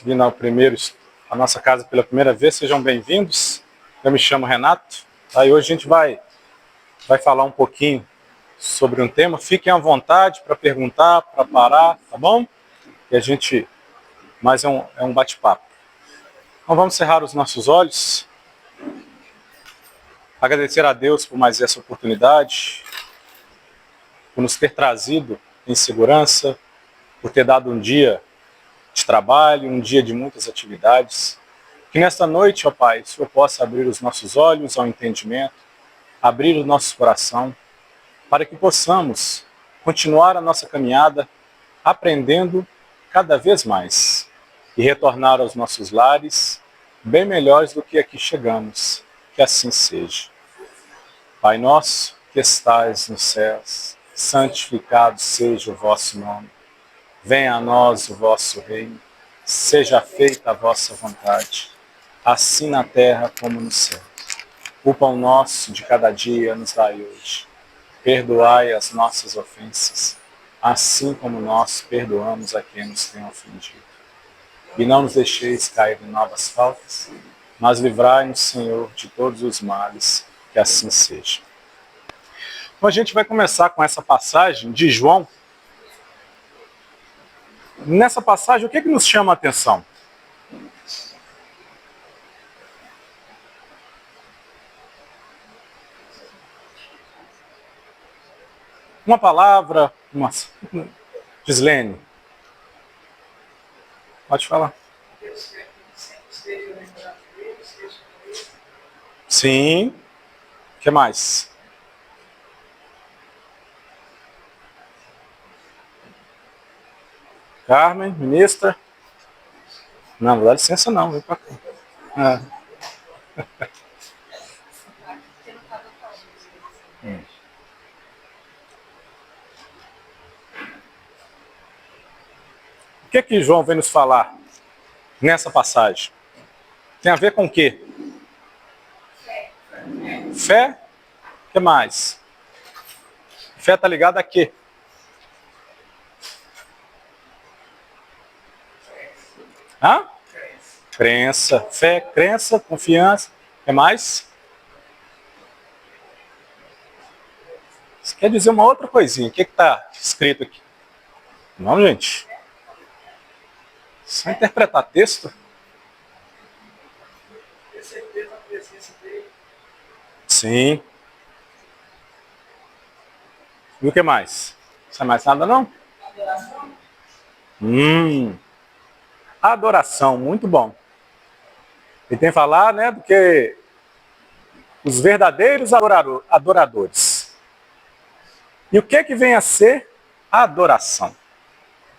vindo à nossa casa pela primeira vez, sejam bem-vindos. Eu me chamo Renato. Aí hoje a gente vai falar um pouquinho sobre um tema. Fiquem à vontade para perguntar, para parar, tá bom? Mas é um bate-papo. Então vamos cerrar os nossos olhos. Agradecer a Deus por mais essa oportunidade, por nos ter trazido em segurança, por ter dado um dia de trabalho, um dia de muitas atividades. Que nesta noite, ó Pai, o Senhor possa abrir os nossos olhos ao entendimento, abrir o nosso coração, para que possamos continuar a nossa caminhada, aprendendo cada vez mais e retornar aos nossos lares bem melhores do que aqui chegamos. Que assim seja. Pai nosso, que estais nos céus, santificado seja o vosso nome. Venha a nós o vosso reino, seja feita a vossa vontade, assim na terra como no céu. O pão nosso de cada dia nos dai hoje. Perdoai as nossas ofensas, assim como nós perdoamos a quem nos tem ofendido. E não nos deixeis cair em novas faltas, mas livrai-nos, Senhor, de todos os males, que assim seja. Então a gente vai começar com essa passagem de João. Nessa passagem, o que nos chama a atenção? Uma palavra, Gislene. Pode falar. Sim. O que mais? Carmen, ministra. Não, não dá licença não, vem pra cá. O que João vem nos falar nessa passagem? Tem a ver com o quê? Fé? O que mais? Fé está ligada a quê? Hã? Crença. Fé, crença, confiança. O que mais? Isso quer dizer uma outra coisinha. O que está escrito aqui? Não, gente. Só interpretar texto? Sim. E o que mais? Não é mais nada, não? Adoração, muito bom. Ele tem que falar, né, do que os verdadeiros adoradores. E o que vem a ser a adoração?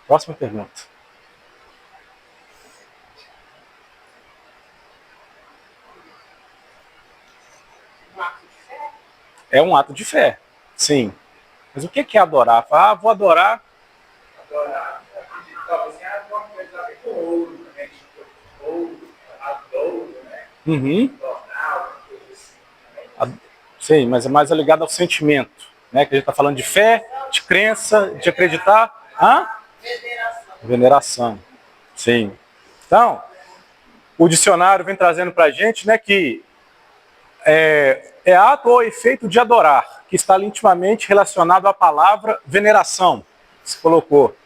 Próxima pergunta. É um ato de fé, sim. Mas o que é adorar? Ah, vou adorar. Adorar. Talvez tenha alguma coisa a ver com ouro, também. Ouro, adoro, né? Tornar, alguma coisa assim. Sim, mas é mais ligado ao sentimento, né? Que a gente está falando de fé, de crença, de acreditar. Veneração. Sim. Então, o dicionário vem trazendo para a gente, né, que é ato ou efeito de adorar, que está intimamente relacionado à palavra veneração, se colocou.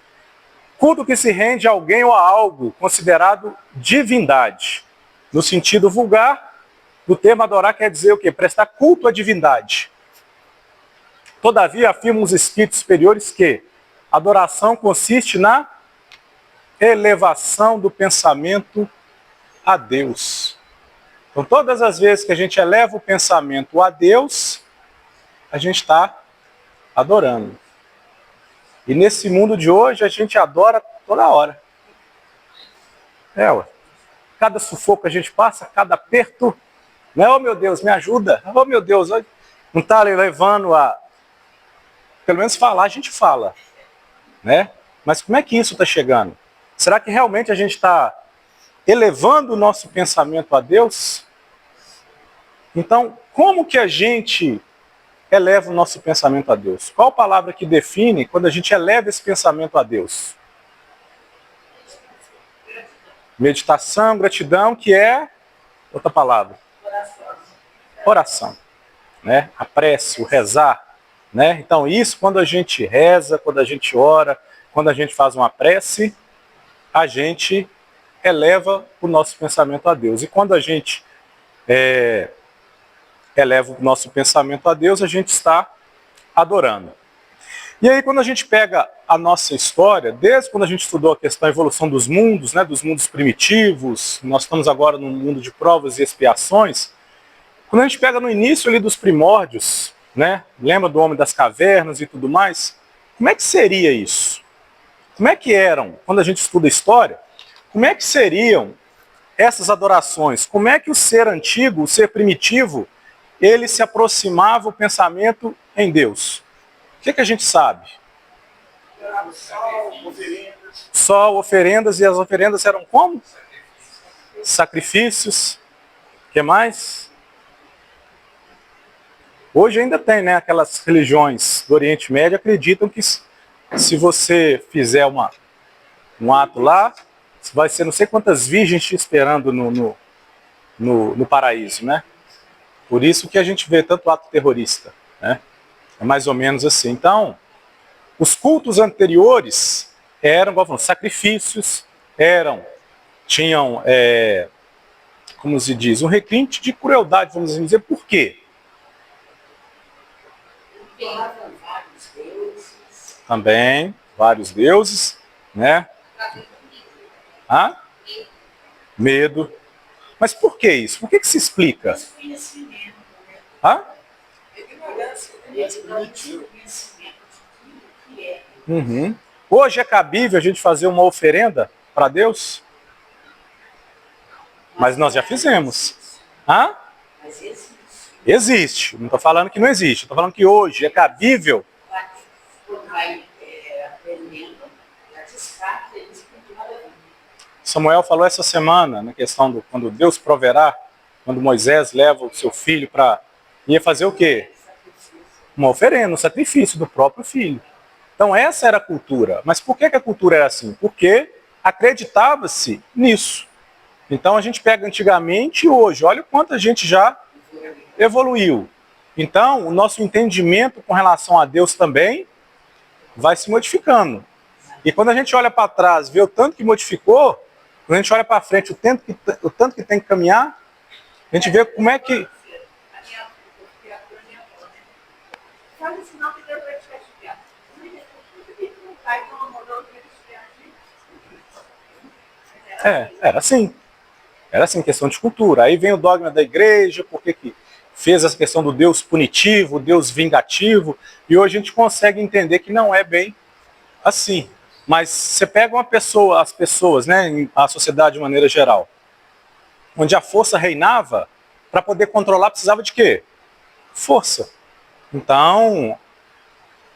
Culto que se rende a alguém ou a algo considerado divindade. No sentido vulgar, do termo adorar quer dizer o quê? Prestar culto à divindade. Todavia, afirmam os espíritos superiores que adoração consiste na elevação do pensamento a Deus. Então, todas as vezes que a gente eleva o pensamento a Deus, a gente está adorando. E nesse mundo de hoje, a gente adora toda hora. Cada sufoco que a gente passa, cada aperto, né? Oh, meu Deus, me ajuda. Oh, meu Deus, não está levando a... Pelo menos falar, a gente fala, né? Mas como é que isso está chegando? Será que realmente a gente está elevando o nosso pensamento a Deus? Então, como que a gente eleva o nosso pensamento a Deus? Qual a palavra que define quando a gente eleva esse pensamento a Deus? Meditação, gratidão, que é outra palavra. Oração. Né? A prece, o rezar. Né? Então isso, quando a gente reza, quando a gente ora, quando a gente faz uma prece, a gente eleva o nosso pensamento a Deus. E quando a gente eleva o nosso pensamento a Deus, a gente está adorando. E aí quando a gente pega a nossa história, desde quando a gente estudou a questão da evolução dos mundos, né, dos mundos primitivos, nós estamos agora num mundo de provas e expiações, quando a gente pega no início ali dos primórdios, né, lembra do homem das cavernas e tudo mais, como é que seria isso? Como é que eram, quando a gente estuda a história, como é que seriam essas adorações? Como é que o ser antigo, o ser primitivo, ele se aproximava o pensamento em Deus? O que a gente sabe? Sol, oferendas, e as oferendas eram como? Sacrifícios. O que mais? Hoje ainda tem, né? Aquelas religiões do Oriente Médio acreditam que se você fizer um ato lá, vai ser não sei quantas virgens te esperando no paraíso, né? Por isso que a gente vê tanto ato terrorista, né? É mais ou menos assim. Então, os cultos anteriores eram, como falamos, sacrifícios, tinham, como se diz, um requinte de crueldade, vamos dizer. Por quê? Também, vários deuses, né? Hã? Medo. Mas por que isso? Por que se explica? Hã? Uhum. Hoje é cabível a gente fazer uma oferenda para Deus? Mas nós já fizemos. Hã? Existe. Não estou falando que não existe. Estou falando que hoje é cabível. Samuel falou essa semana, na questão do quando Deus proverá, quando Moisés leva o seu filho para... Ia fazer o quê? Uma oferenda, um sacrifício do próprio filho. Então essa era a cultura. Mas por que a cultura era assim? Porque acreditava-se nisso. Então a gente pega antigamente e hoje, olha o quanto a gente já evoluiu. Então o nosso entendimento com relação a Deus também vai se modificando. E quando a gente olha para trás, vê o tanto que modificou, quando a gente olha para frente, o tanto que tem que caminhar, a gente vê como é que... Era assim. Era assim, questão de cultura. Aí vem o dogma da igreja, porque que fez essa questão do Deus punitivo, Deus vingativo, e hoje a gente consegue entender que não é bem assim. Mas você pega uma pessoa, as pessoas, né, a sociedade de maneira geral, onde a força reinava, para poder controlar precisava de quê? Força. Então,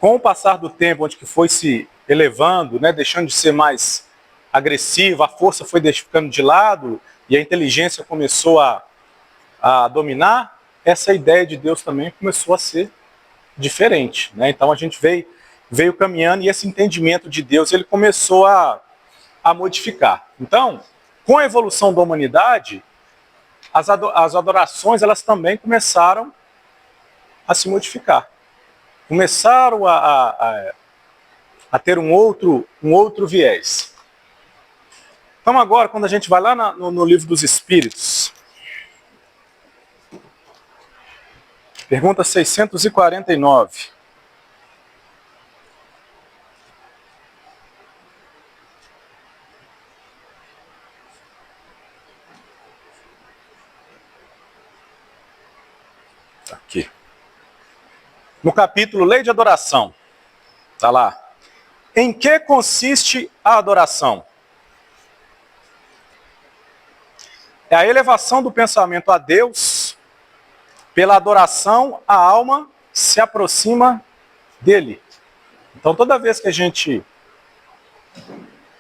com o passar do tempo, onde que foi se elevando, né, deixando de ser mais agressiva, a força foi ficando de lado e a inteligência começou a dominar, essa ideia de Deus também começou a ser diferente, né? Então a gente veio caminhando e esse entendimento de Deus ele começou a modificar. Então, com a evolução da humanidade, as adorações elas também começaram a se modificar. Começaram a ter um outro viés. Então agora, quando a gente vai lá no livro dos Espíritos, pergunta 649. Aqui. No capítulo Lei de Adoração, está lá. Em que consiste a adoração? É a elevação do pensamento a Deus. Pela adoração, a alma se aproxima dele. Então, toda vez que a gente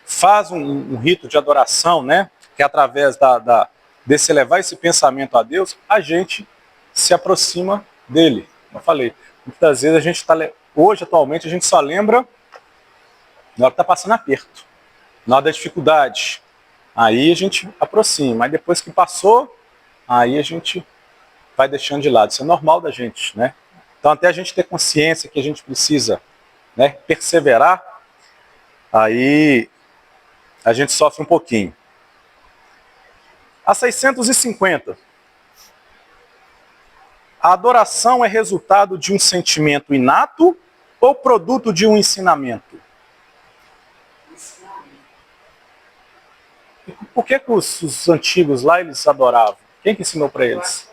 faz um rito de adoração, né, que é através desse elevar esse pensamento a Deus, a gente se aproxima dele. Como eu falei, muitas vezes a gente hoje, atualmente, a gente só lembra na hora que está passando aperto, na hora da dificuldade, Aí a gente aproxima, mas depois que passou, aí a gente vai deixando de lado. Isso é normal da gente, né? Então até a gente ter consciência que a gente precisa, né, perseverar, aí a gente sofre um pouquinho. A 650. A adoração é resultado de um sentimento inato ou produto de um ensinamento? Por que os antigos lá eles adoravam? Quem que ensinou para eles?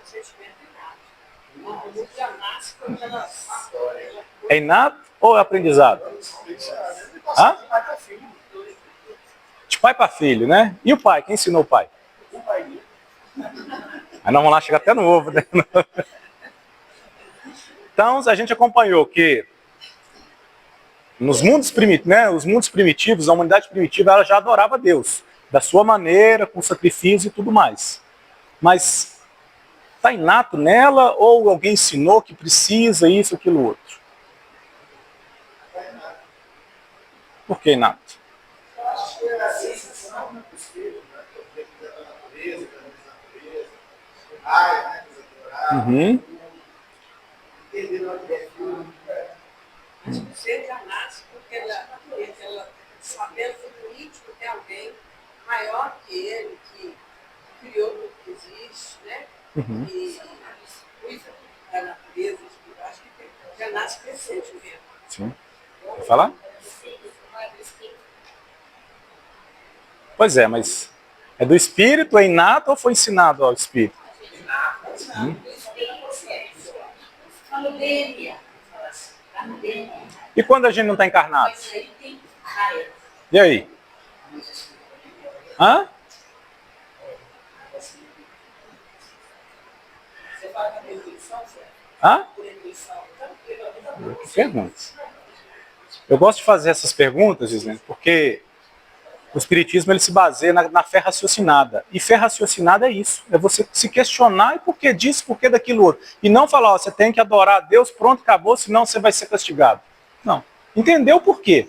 É inato ou é aprendizado? Hã? De pai para filho, né? E o pai? Quem ensinou o pai? Aí nós vamos lá chegar até no ovo, né? Então a gente acompanhou que nos mundos primitivos, né, os mundos primitivos, a humanidade primitiva, ela já adorava Deus, da sua maneira, com sacrifício e tudo mais. Mas está inato nela ou alguém ensinou que precisa isso, aquilo, outro? Por que inato? Uhum. Seja nasce porque ela sabendo que o político tem alguém maior que ele, que criou tudo que existe, né? Uhum. E cuida da natureza, eu acho que já nasce crescente mesmo. Sim. Quer falar? Pois é, mas é do espírito, é inato ou foi ensinado ao espírito? E quando a gente não está encarnado? E aí? Hã? Hã? Que pergunta. Eu gosto de fazer essas perguntas, Gislene, porque o espiritismo ele se baseia na fé raciocinada. E fé raciocinada é isso. É você se questionar e por que disso, por que daquilo outro. E não falar, ó, você tem que adorar a Deus, pronto, acabou, senão você vai ser castigado. Não. Entender o porquê.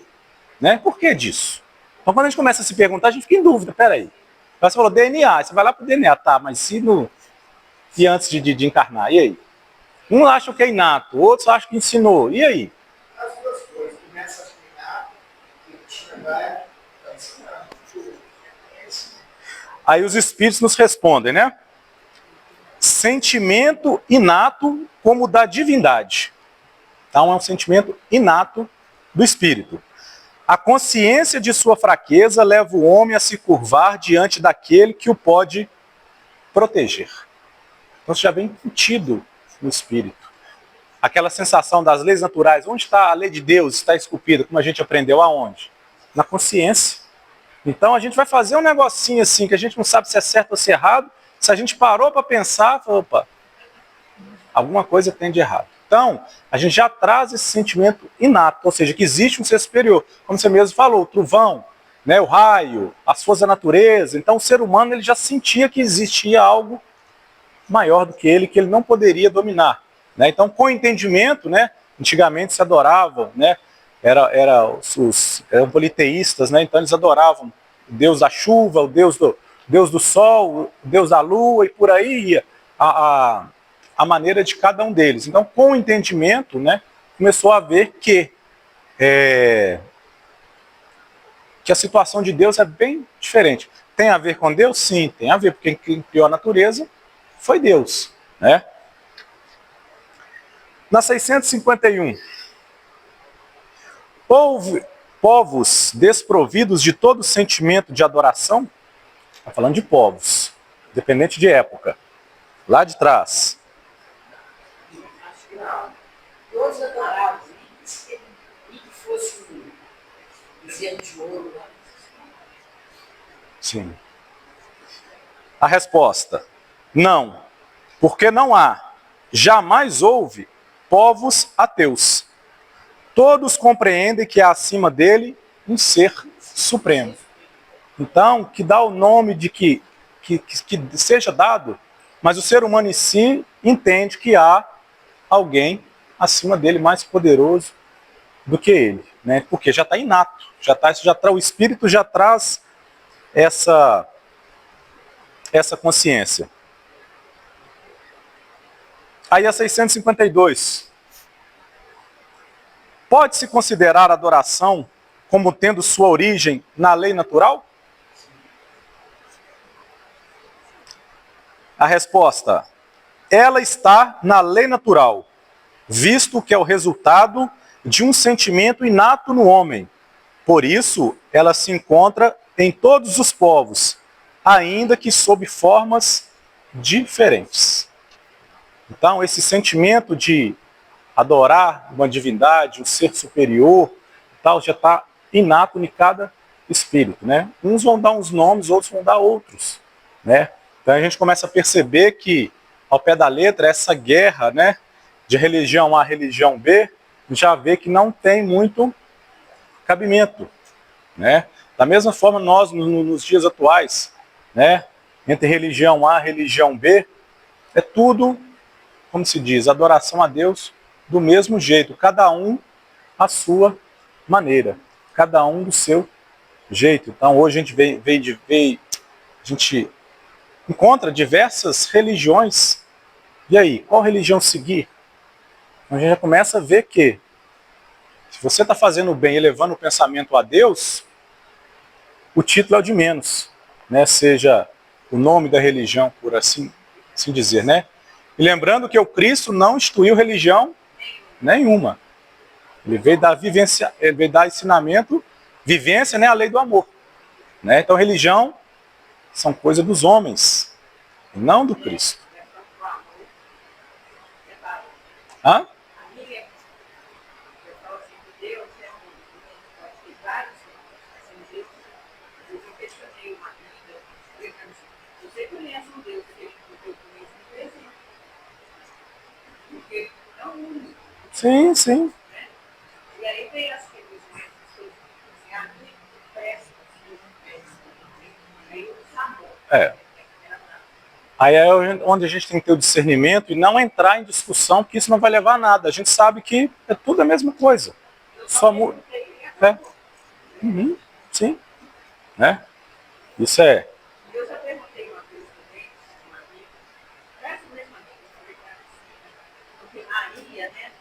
Né? Por que disso? Então quando a gente começa a se perguntar, a gente fica em dúvida. Peraí. Você falou DNA, você vai lá pro DNA, tá, mas se no... E antes de encarnar, e aí? Um acha que é inato, outros acham que ensinou. E aí? As duas coisas. Começa a explicar e vai ensinando. Aí os espíritos nos respondem, né? Sentimento inato como da divindade. Então é um sentimento inato do espírito. A consciência de sua fraqueza leva o homem a se curvar diante daquele que o pode proteger. Então isso já vem embutido no espírito. Aquela sensação das leis naturais, onde está a lei de Deus, está esculpida, como a gente aprendeu aonde? Na consciência. Então a gente vai fazer um negocinho assim, que a gente não sabe se é certo ou se é errado, se a gente parou para pensar, opa, alguma coisa tem de errado. Então, a gente já traz esse sentimento inato, ou seja, que existe um ser superior. Como você mesmo falou, o trovão, né, o raio, as forças da natureza. Então o ser humano ele já sentia que existia algo maior do que ele não poderia dominar. Né? Então, com o entendimento, né, antigamente se adoravam, né, eram politeístas, né, então eles adoravam o Deus da chuva, o Deus do sol, o Deus da lua, e por aí ia a maneira de cada um deles. Então, com o entendimento, né, começou a ver que a situação de Deus é bem diferente. Tem a ver com Deus? Sim, tem a ver, porque quem criou a natureza foi Deus. Né? Na 651, povos desprovidos de todo sentimento de adoração, está falando de povos, dependente de época, lá de trás. Acho que não. Todos adoravam, nem que fosse um bezerro de ouro. Né? Sim. A resposta, não, porque não há, jamais houve povos ateus. Todos compreendem que há acima dele um ser supremo. Então, que dá o nome de que seja dado, mas o ser humano em si entende que há alguém acima dele mais poderoso do que ele, né? Porque já está inato, o espírito já traz essa consciência. Aí a 652. Pode-se considerar a adoração como tendo sua origem na lei natural? A resposta: ela está na lei natural, visto que é o resultado de um sentimento inato no homem. Por isso, ela se encontra em todos os povos, ainda que sob formas diferentes. Então, esse sentimento de adorar uma divindade, um ser superior, tal, já está inato em cada espírito, né? Uns vão dar uns nomes, outros vão dar outros, né? Então a gente começa a perceber que, ao pé da letra, essa guerra, né, de religião A, religião B, já vê que não tem muito cabimento, né? Da mesma forma, nós, nos dias atuais, né, entre religião A e religião B, é tudo, como se diz, adoração a Deus do mesmo jeito, cada um à sua maneira, cada um do seu jeito. Então hoje a gente encontra diversas religiões. E aí, qual religião seguir? Então a gente já começa a ver que, se você está fazendo o bem e elevando o pensamento a Deus, o título é o de menos, né? Seja o nome da religião, por assim dizer, né? E lembrando que o Cristo não instituiu religião nenhuma. Ele veio dar vivência, ele veio dar ensinamento, vivência, né? A lei do amor, né? Então religião são coisa dos homens, não do Cristo. Hã? Sim, sim. E aí vem as religiões, as coisas que prestam, aí o sabor. Aí é onde a gente tem que ter o discernimento e não entrar em discussão, porque isso não vai levar a nada. A gente sabe que é tudo a mesma coisa. Só muda. Sim. Né? Isso é. Eu já perguntei uma vez também, uma amiga, essa mesma amiga, eu falei para ela assim, porque Maria, né,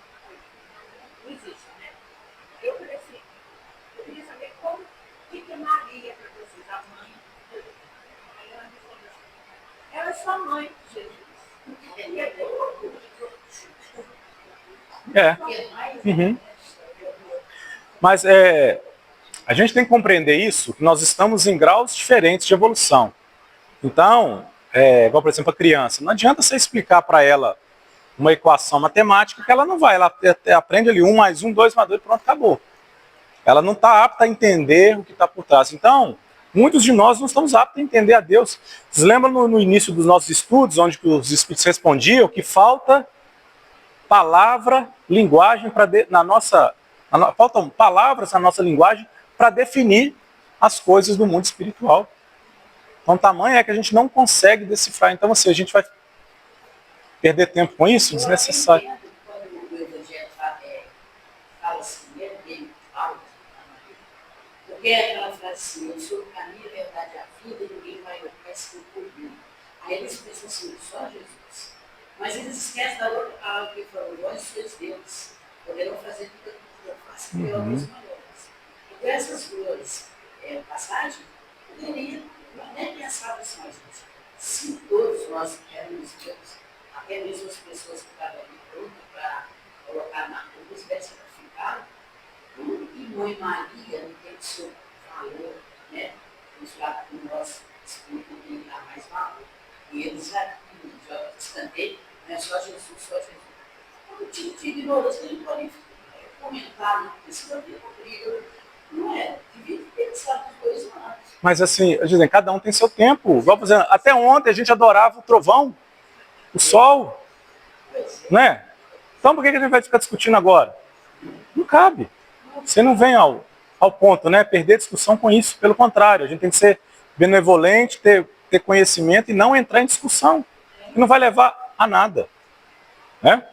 não existe, né? Eu falei assim, eu queria saber como, o que é Maria para vocês, a mãe? Aí ela respondeu assim, ela é sua mãe, Jesus. E é tão louco. Mas a gente tem que compreender isso, que nós estamos em graus diferentes de evolução. Então, igual por exemplo a criança, não adianta você explicar para ela uma equação matemática que ela não vai, ela aprende ali 1 mais 1, 2 mais 2, pronto, acabou. Ela não está apta a entender o que está por trás. Então, muitos de nós não estamos aptos a entender a Deus. Vocês lembram no início dos nossos estudos, onde os espíritos respondiam que falta palavra, linguagem faltam palavras na nossa linguagem para definir as coisas do mundo espiritual. Então, o tamanho é que a gente não consegue decifrar. Então, assim, a gente vai perder tempo com isso? Desnecessário. Quando o Evangelho fala assim, ele fala, porque ela fala assim, eu sou o caminho, a verdade e a vida, e ninguém vai ser por mim. Aí eles pensam assim, só Jesus. Mas eles esquecem da outra palavra que falou, vós sois Deus, poderão fazer tudo que eu faço, que eu amo os maiores. Então essas duas passagens, poderiam nem pensar assim, mas se todos nós éramos Deus, até mesmo as pessoas que estavam ali prontas para colocar na cruz, tivessem ficado, e Mãe Maria, no que o Senhor falou, né? Nos lados do nosso espírito tem dar mais valor. E eles já escanteio, não é só Jesus, só Jesus. Quando tinha ignorância, eles podem comentar, não precisa ter briga, não é? Devia ter pensado as coisas antes. Mas assim, dizem, cada um tem seu tempo. Vamos dizer, até ontem a gente adorava o trovão, o sol, né? Então por que a gente vai ficar discutindo agora? Não cabe. Você não vem ao ponto, né? Perder discussão com isso. Pelo contrário, a gente tem que ser benevolente, ter conhecimento e não entrar em discussão. Que não vai levar a nada. Né?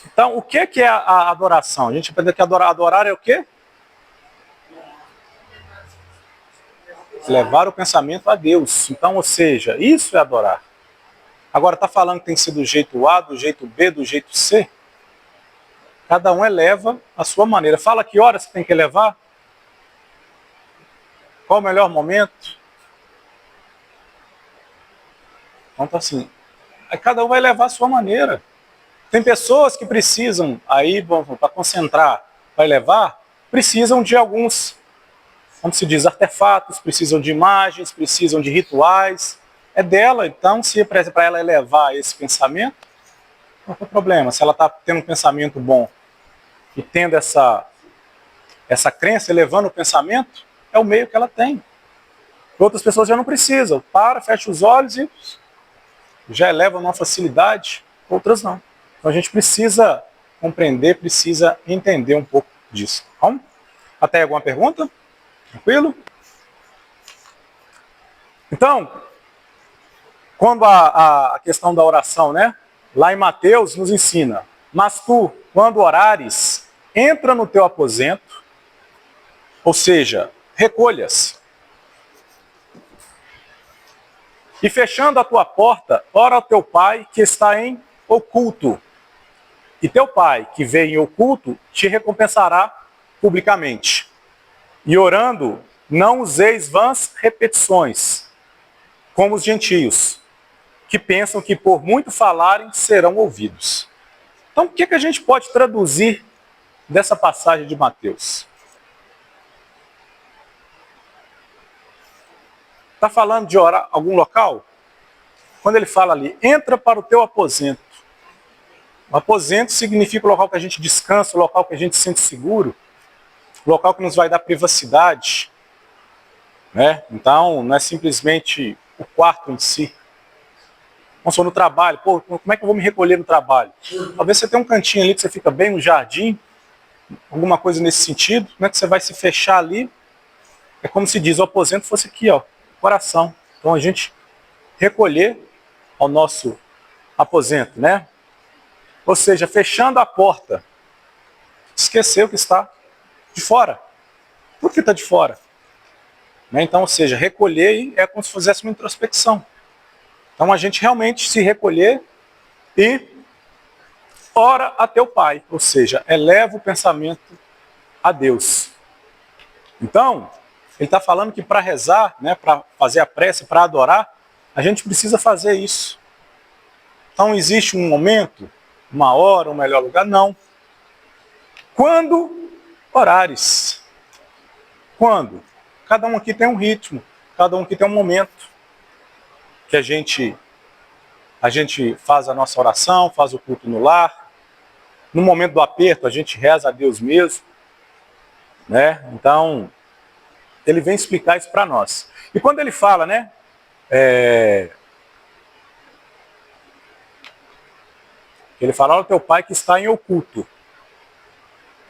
Então, o que é a adoração? A gente aprende que adorar é o quê? Levar o pensamento a Deus. Então, ou seja, isso é adorar. Agora, está falando que tem que ser do jeito A, do jeito B, do jeito C? Cada um eleva a sua maneira. Fala que horas você tem que elevar? Qual o melhor momento? Então, tá assim. Aí cada um vai levar a sua maneira. Tem pessoas que precisam, aí, para concentrar, vai levar, precisam de alguns, como se diz, artefatos, precisam de imagens, precisam de rituais. É dela, então, se para ela elevar esse pensamento, não tem problema. Se ela está tendo um pensamento bom e tendo essa crença, elevando o pensamento, é o meio que ela tem. Outras pessoas já não precisam. Fecha os olhos e já eleva numa facilidade, outras não. Então a gente precisa compreender, precisa entender um pouco disso. Vamos? Até alguma pergunta? Tranquilo? Então, quando a questão da oração, né? Lá em Mateus nos ensina, mas tu, quando orares, entra no teu aposento, ou seja, recolhas. E fechando a tua porta, ora ao teu pai que está em oculto. E teu pai que vê em oculto te recompensará publicamente. E orando, não useis vãs repetições, como os gentios, que pensam que por muito falarem serão ouvidos. Então, o que a gente pode traduzir dessa passagem de Mateus? Está falando de orar algum local? Quando ele fala ali, entra para o teu aposento. O aposento significa o local que a gente descansa, o local que a gente se sente seguro, o local que nos vai dar privacidade. Né? Então, não é simplesmente o quarto em si. Vamos supor, no trabalho, como é que eu vou me recolher no trabalho? Talvez você tenha um cantinho ali que você fica bem no jardim, alguma coisa nesse sentido. Como é que você vai se fechar ali? É como se diz, o aposento fosse aqui, ó, coração. Então a gente recolher ao nosso aposento, né? Ou seja, fechando a porta, esqueceu que está de fora. Por que está de fora? Né? Então, ou seja, recolher é como se fizesse uma introspecção. Então a gente realmente se recolher e ora a teu pai, ou seja, eleva o pensamento a Deus. Então, ele está falando que para rezar, né, para fazer a prece, para adorar, a gente precisa fazer isso. Então existe um momento, uma hora, um melhor lugar? Não. Quando orares. Quando? Cada um aqui tem um ritmo, cada um aqui tem um momento que a gente faz a nossa oração, faz o culto no lar. No momento do aperto, a gente reza a Deus mesmo. Né? Então, ele vem explicar isso para nós. E quando ele fala, né? Ele fala ao teu pai que está em oculto.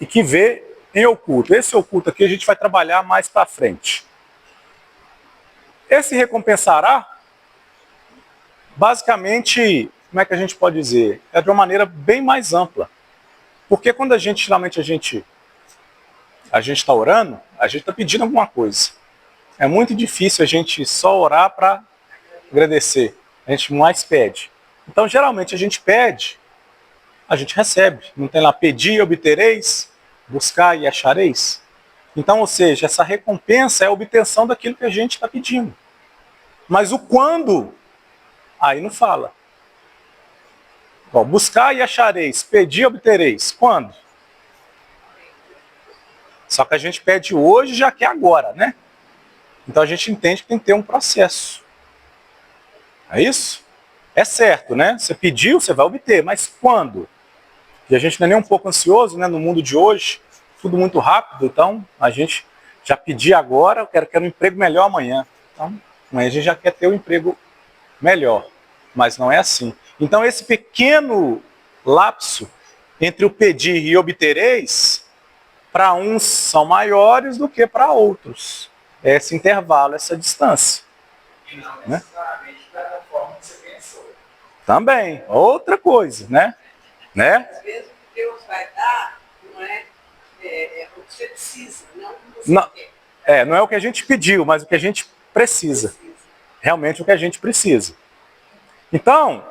E que vê em oculto. Esse oculto aqui a gente vai trabalhar mais para frente. Esse recompensará, basicamente, como é que a gente pode dizer? É de uma maneira bem mais ampla. Porque quando geralmente a gente está orando, a gente está pedindo alguma coisa. É muito difícil a gente só orar para agradecer. A gente mais pede. Então, geralmente, a gente pede, a gente recebe. Não tem lá, pedir e obtereis, buscar e achareis. Então, ou seja, essa recompensa é a obtenção daquilo que a gente está pedindo. Mas o quando, aí não fala. Bom, buscar e achareis, pedir e obtereis. Quando? Só que a gente pede hoje, já que é agora, né? Então a gente entende que tem que ter um processo. É isso? É certo, né? Você pediu, você vai obter, mas quando? E a gente não é nem um pouco ansioso, né? No mundo de hoje, tudo muito rápido, então a gente já pedir agora, eu quero um emprego melhor amanhã. Então, amanhã a gente já quer ter um emprego melhor, mas não é assim. Então esse pequeno lapso entre o pedir e obtereis, para uns são maiores do que para outros. Esse intervalo, essa distância. E não necessariamente da forma que você pensou. Também, outra coisa, né? Às vezes o que Deus vai dar não é o que você precisa, não o que você quer. Não é o que a gente pediu, mas o que a gente precisa. Realmente o que a gente precisa. Então,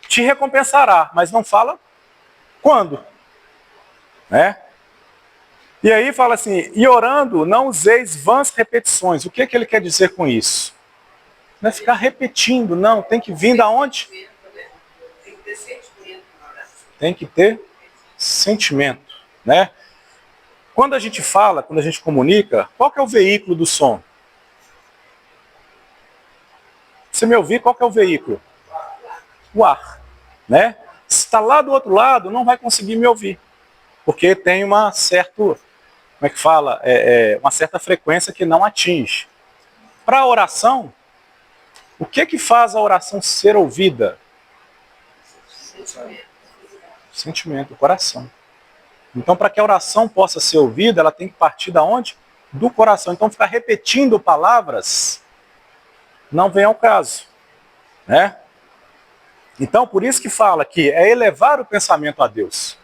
te recompensará, mas não fala quando. Né? E aí fala assim, e orando, não useis vãs repetições. O que ele quer dizer com isso? Não é ficar repetindo, não. Tem que vir da onde? Tem que ter sentimento na oração. Tem que ter sentimento, né? Quando a gente fala, quando a gente comunica, qual que é o veículo do som? Você me ouvir, qual que é o veículo? O ar, né? Se está lá do outro lado, não vai conseguir me ouvir, porque tem uma certa, como é que fala? Uma certa frequência que não atinge. Para a oração, o que faz a oração ser ouvida? Sentimento, o coração. Então, para que a oração possa ser ouvida, ela tem que partir da onde? Do coração. Então, ficar repetindo palavras não vem ao caso, né? Então, por isso que fala que é elevar o pensamento a Deus.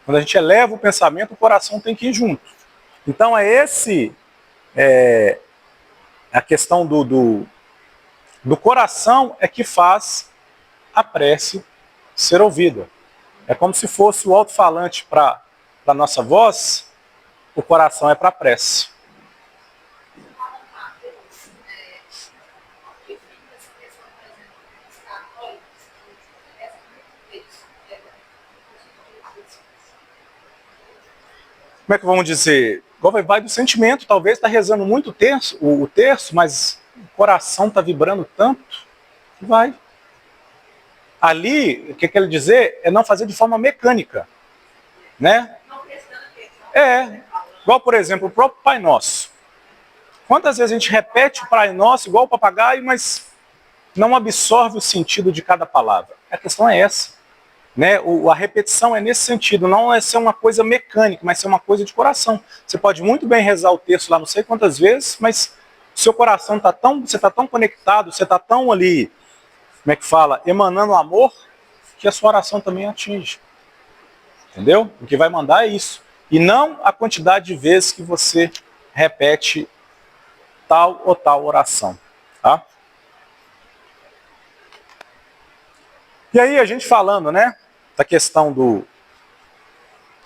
Quando a gente eleva o pensamento, o coração tem que ir junto. Então, a questão do coração é que faz a prece ser ouvida. É como se fosse o alto-falante para a nossa voz, o coração é para a prece. Como é que vamos dizer? Vai do sentimento, talvez está rezando muito o terço, mas o coração está vibrando tanto que vai. Ali, o que quer dizer é não fazer de forma mecânica, né? Igual, por exemplo, o próprio Pai Nosso. Quantas vezes a gente repete o Pai Nosso igual o papagaio, mas não absorve o sentido de cada palavra? A questão é essa. Né? A repetição é nesse sentido, não é ser uma coisa mecânica, mas ser uma coisa de coração. Você pode muito bem rezar o texto lá não sei quantas vezes, mas o seu coração você está tão conectado, você está tão ali, como é que fala, emanando amor, que a sua oração também atinge. Entendeu? O que vai mandar é isso. E não a quantidade de vezes que você repete tal ou tal oração. Tá? E aí a gente falando, né, da questão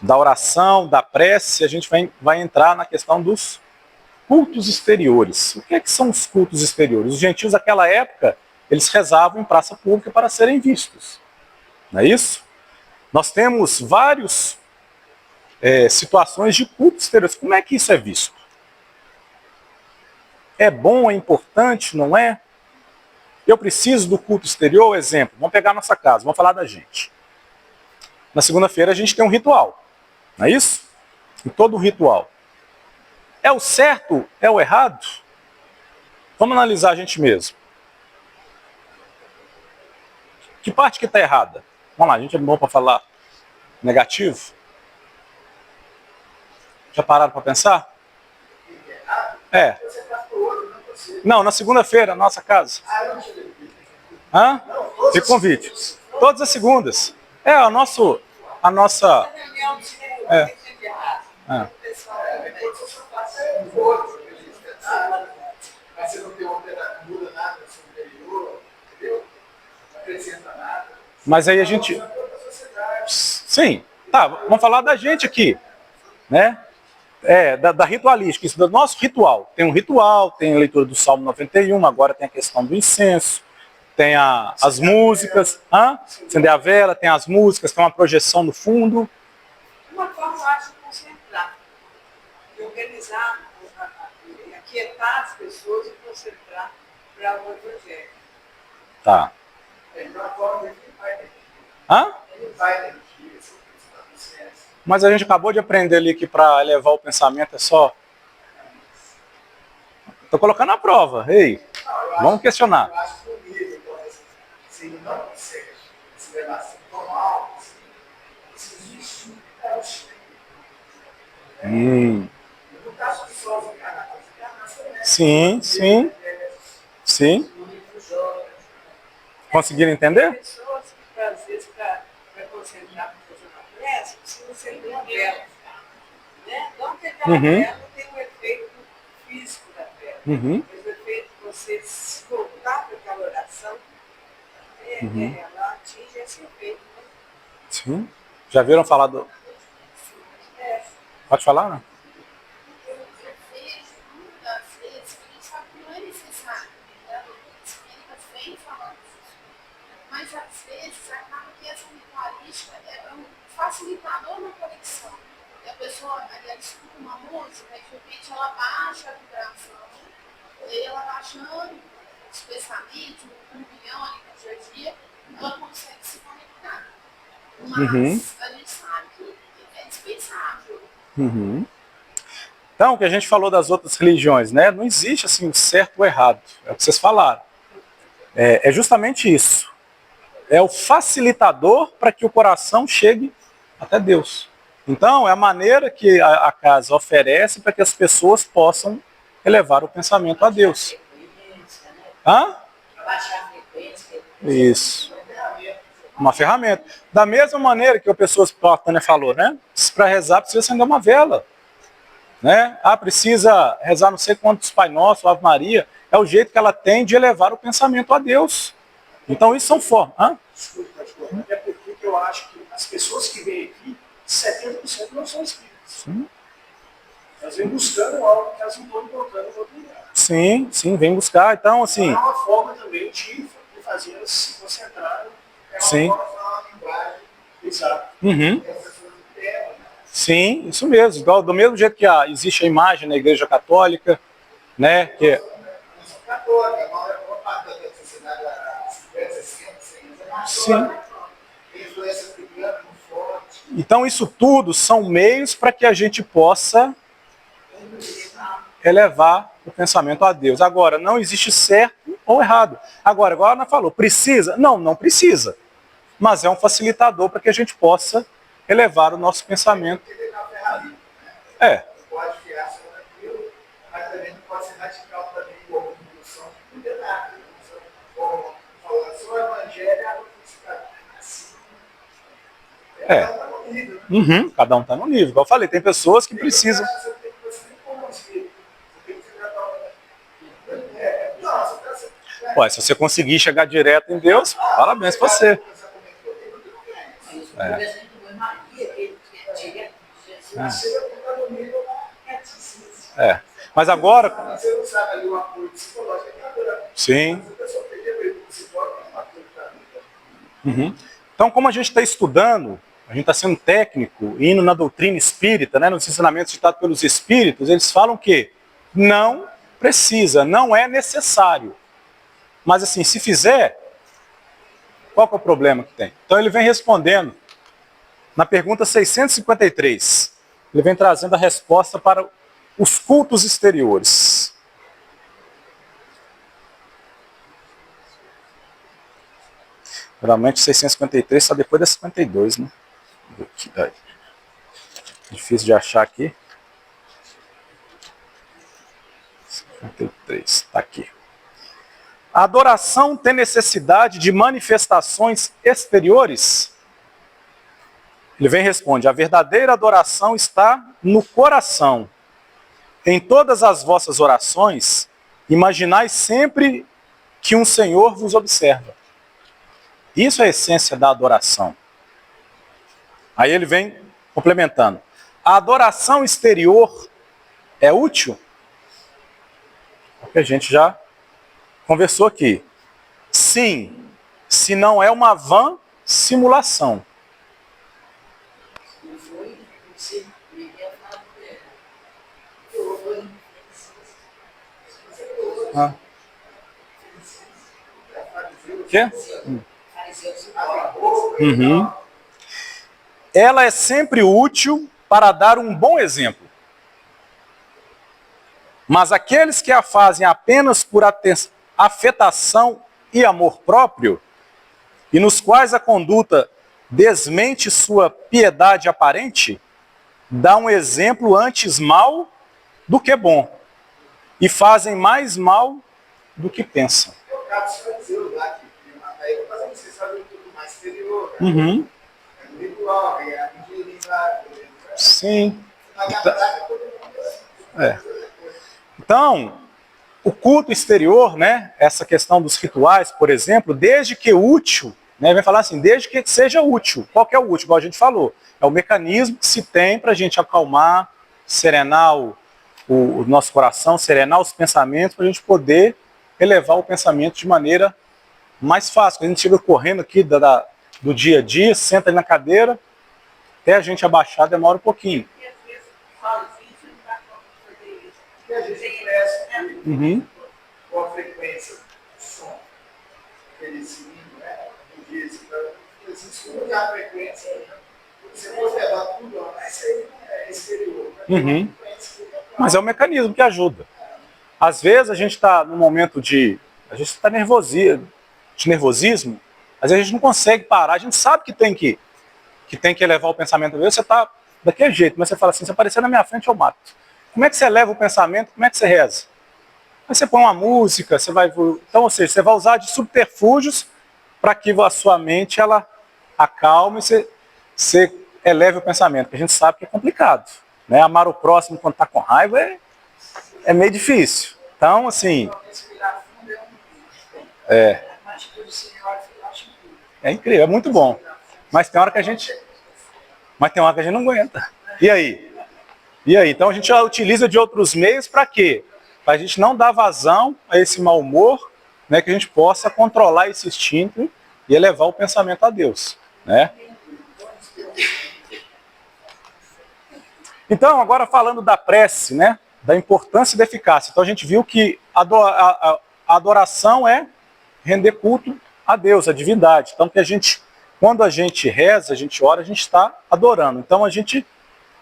da oração, da prece, a gente vai entrar na questão dos cultos exteriores. O que é que são os cultos exteriores? Os gentios naquela época, eles rezavam em praça pública para serem vistos. Não é isso? Nós temos várias situações de cultos exteriores. Como é que isso é visto? É bom, é importante, não é? Eu preciso do culto exterior, exemplo, vamos pegar a nossa casa, vamos falar da gente. Na segunda-feira a gente tem um ritual, não é isso? E todo ritual. É o certo? É o errado? Vamos analisar a gente mesmo. Que parte que está errada? Vamos lá, a gente é bom para falar negativo? Já pararam para pensar? É. Não, na segunda-feira, nossa casa. Hã? De convite. Todas as segundas. A nossa... Mas você não tem uma muda nada superior, entendeu? Não acrescenta nada. Mas aí a gente... Sim. Tá, vamos falar da gente aqui. Né? Da ritualística, isso do nosso ritual. Tem um ritual, tem a leitura do Salmo 91, agora tem a questão do incenso, tem as músicas, acender a vela, tem as músicas, tem uma projeção no fundo. Uma forma, eu acho, de concentrar, de organizar, aquietar as pessoas e concentrar para o evangelho. Tá. Ele vai Mas a gente acabou de aprender ali que para elevar o pensamento é só... Estou colocando a prova. Ei, vamos questionar. Eu acho que o nível, se ele não consegue se levar assim tão alto, isso existe, é o cheio. No caso de só os encarnados, sim, sim. Sim. Conseguiram entender? Pessoas que, às vezes, para concentrar para fazer uma prece, precisam ser uma vela. Não que aquela vela tem um efeito físico da vela, mas o efeito de você ela atinge esse efeito. Sim. Já viram falar do... Pode falar, né? Eu vejo muitas vezes que a gente sabe que não é necessário. As espíritas vêm falando isso. Mas às vezes acaba que essa ritualística é um facilitador na conexão. E a pessoa ela escuta uma música e de repente ela baixa a vibração, e aí ela baixando os pensamentos, o turbilhão ali no dia a dia, ela consegue se conectar. Mas a gente sabe que é dispensável. Então, o que a gente falou das outras religiões, né? Não existe assim certo ou errado. É o que vocês falaram. É justamente isso. É o facilitador para que o coração chegue até Deus. Então, é a maneira que a casa oferece para que as pessoas possam elevar o pensamento a Deus. Hã? Baixar a frequência. Isso. Uma ferramenta. Da mesma maneira que a pessoa, a Tânia falou, né? Para rezar precisa acender uma vela. Né? precisa rezar não sei quantos Pai Nosso, Ave Maria. É o jeito que ela tem de elevar o pensamento a Deus. Então, isso são formas. Desculpa, até porque eu acho que as pessoas que vêm aqui, 70% não são espíritas. Sim. Elas vêm buscando algo que elas não estão encontrando em outro lugar. Sim, vem buscar. Então, assim... É uma forma também de fazer elas se concentrarem. É uma Sim. forma de falar uma linguagem. Exato. Sim, isso mesmo. Igual, do mesmo jeito que existe a imagem na Igreja Católica, né? Que... Sim. Então, isso tudo são meios para que a gente possa elevar o pensamento a Deus. Agora, não existe certo ou errado. Agora, igual a Ana falou, precisa? Não precisa. Mas é um facilitador para que a gente possa elevar o nosso pensamento. Pode fiar só naquilo, mas também não pode ser radical também, como evolução de cuidado. Como falar só o evangelho, assim. Cada um está no nível. Igual eu falei, tem pessoas que precisam. Ué, se você conseguir chegar direto em Deus, parabéns para você. Mas agora... Você não sabe ali o apoio psicológico que agora. Sim. Então, como a gente está estudando, a gente está sendo técnico, indo na doutrina espírita, né, nos ensinamentos ditados pelos espíritos, eles falam que não precisa, não é necessário. Mas assim, se fizer, qual que é o problema que tem? Então ele vem respondendo na pergunta 653. Ele vem trazendo a resposta para os cultos exteriores. Geralmente 653 está depois da 52, né? Difícil de achar aqui. 53, está aqui. A adoração tem necessidade de manifestações exteriores? Ele vem e responde, a verdadeira adoração está no coração. Em todas as vossas orações, imaginai sempre que um Senhor vos observa. Isso é a essência da adoração. Aí ele vem complementando. A adoração exterior é útil? Porque a gente já conversou aqui. Sim, se não é uma vã simulação. Quê? Ela é sempre útil para dar um bom exemplo. Mas aqueles que a fazem apenas por afetação e amor próprio, e nos quais a conduta desmente sua piedade aparente, dá um exemplo antes mal do que bom, e fazem mais mal do que pensam. Sim. Então, O culto exterior, né, essa questão dos rituais, por exemplo, desde que útil, né, vai falar assim, desde que seja útil. Qual que é o útil? Igual a gente falou, é o mecanismo que se tem para a gente acalmar, serenar o nosso coração, serenar os pensamentos, para a gente poder elevar o pensamento de maneira mais fácil. A gente chega correndo aqui do dia a dia, senta ali na cadeira, até a gente abaixar demora um pouquinho. E às vezes fala assim, você não dá conta de fazer isso. E a gente conhece com a frequência do som, aquele sininho, né? Que diz, existe a frequência, você pode levar tudo, mas isso aí não é exterior. Né? Mas é um mecanismo que ajuda. Às vezes a gente está num momento de nervosismo, às vezes a gente não consegue parar, a gente sabe que tem que elevar o pensamento a Deus, você está daquele jeito, mas você fala assim, se aparecer na minha frente eu mato. Como é que você eleva o pensamento? Como é que você reza? Aí você põe uma música, você vai... Então, ou seja, você vai usar de subterfúgios para que a sua mente ela acalme e você eleve o pensamento, porque a gente sabe que é complicado. Né? Amar o próximo quando está com raiva é meio difícil. Então, assim... É incrível, é muito bom. Mas tem hora que a gente não aguenta. E aí? Então a gente já utiliza de outros meios para quê? Para a gente não dar vazão a esse mau humor, né, que a gente possa controlar esse instinto e elevar o pensamento a Deus. Né? Então, agora falando da prece, né, da importância e da eficácia. Então a gente viu que a adoração é render culto a Deus, a divindade. Então quando a gente reza, a gente ora, a gente está adorando. Então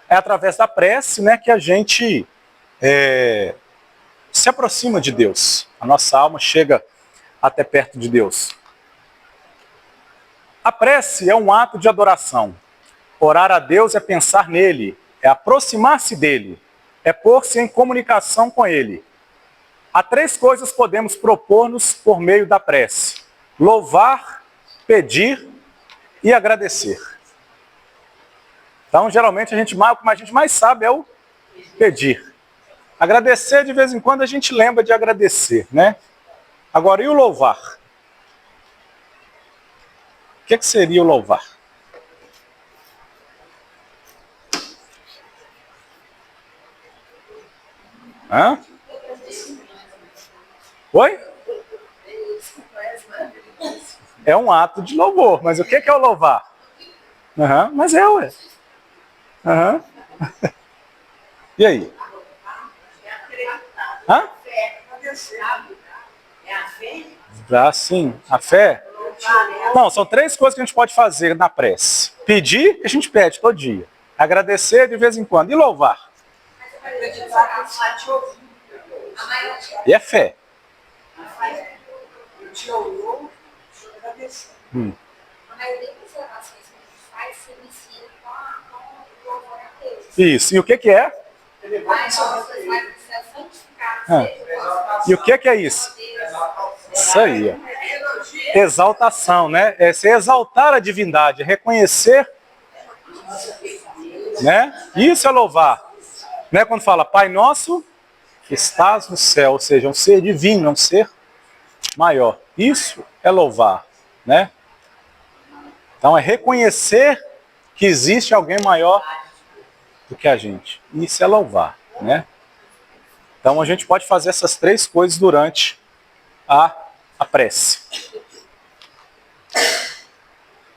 é através da prece, né, que a gente se aproxima de Deus. A nossa alma chega até perto de Deus. A prece é um ato de adoração. Orar a Deus é pensar nele, é aproximar-se dele, é pôr-se em comunicação com ele. Há 3 coisas que podemos propor-nos por meio da prece: louvar, pedir e agradecer. Então, geralmente, o que a gente mais sabe é o pedir. Agradecer, de vez em quando, a gente lembra de agradecer, né? Agora, e o louvar? O que seria o louvar? Hã? Oi? É um ato de louvor, mas o que é o louvar? Mas ué. E aí? Hã? Sim, a fé? Não, são 3 coisas que a gente pode fazer na prece. Pedir, que a gente pede todo dia. Agradecer de vez em quando. E louvar? E é fé. Eu te louvo, eu agradeço. A maioria das orações que a gente faz se inicia com o louvor a Deus. Isso. E o que é? E o que é isso? Isso aí. Ó. Exaltação, né? É se exaltar a divindade, reconhecer, né? Isso é louvar. Né? Quando fala Pai Nosso que estás no céu, ou seja, um ser divino, um ser maior. Isso é louvar, né? Então é reconhecer que existe alguém maior do que a gente. Isso é louvar, né? Então a gente pode fazer essas 3 coisas durante a prece.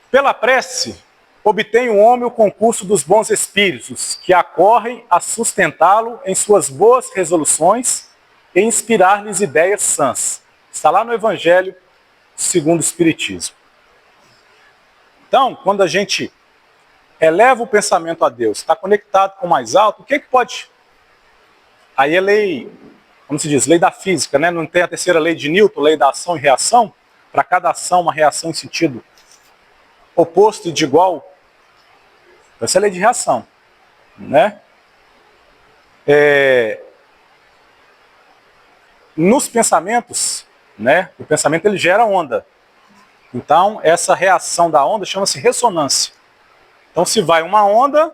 Pela prece, obtém o homem o concurso dos bons espíritos, que acorrem a sustentá-lo em suas boas resoluções e inspirar-lhes ideias sãs. Está lá no Evangelho segundo o Espiritismo. Então, quando a gente eleva o pensamento a Deus, está conectado com o mais alto, o que pode... Aí é lei, como se diz, lei da física, né? Não tem a terceira lei de Newton, lei da ação e reação? Para cada ação, uma reação em sentido oposto e de igual. Essa é a lei de reação, né? Nos pensamentos, né? O pensamento ele gera onda. Então, essa reação da onda chama-se ressonância. Então, se vai uma onda,